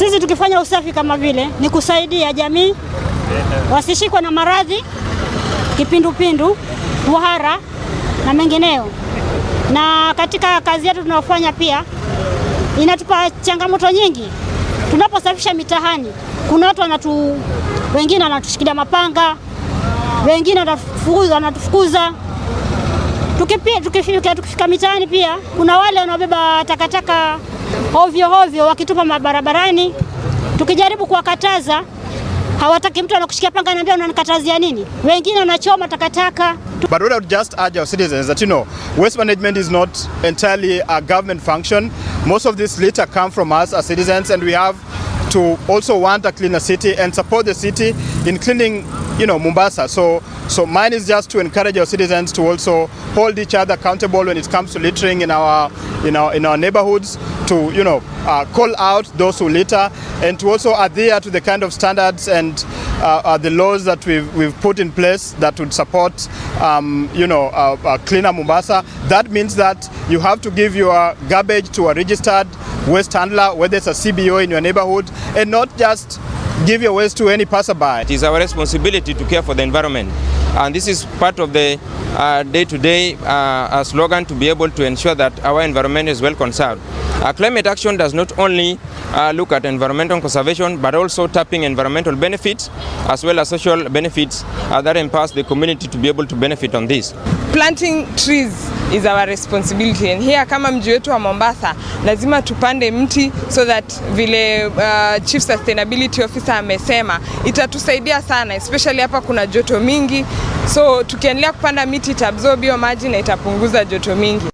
Sisi tukifanya usafi kama vile ni kusaidia jamii wasishikwe na maradhi, kipindupindu, kuhara na mengineyo. Na katika kazi yetu tunayofanya pia inatupa changamoto nyingi. Tunaposafisha mitahani, kuna watu wengine wanatushikilia mapanga, wengine wanatufukuza. Tukifika mitaani pia kuna wale wanaobeba takataka ovyo wakitupa barabarani. Tukijaribu kuwakataza, hawataki. Mtu anakushikia panga anambia unanikatazia nini? Wengine wanachoma takataka. But what I would just urge our citizens that, waste management is not entirely a government function. Most of this litter come from us as citizens, and we have to also want a cleaner city and support the city in cleaning, Mombasa. So mine is just to encourage our citizens to also hold each other accountable when it comes to littering in our neighborhoods, to call out those who litter, and to also adhere to the kind of standards and the laws that we've put in place that would support cleaner Mombasa. That means that you have to give your garbage to a registered waste handler, whether it's a CBO in your neighborhood, and not just give your waste to any passerby. It is our responsibility to care for the environment, and this is part of the day-to-day slogan to be able to ensure that our environment is well conserved. Climate action does not only look at environmental conservation, but also tapping environmental benefits as well as social benefits that empowers the community to be able to benefit on this. Planting trees is our responsibility, and here kama mji wetu wa Mombasa lazima tupande mti, so that vile Chief Sustainability Officer amesema itatusaidia sana, especially hapa kuna joto mingi, so tukiendelea kupanda miti itabsorb hiyo maji na itapunguza joto mingi.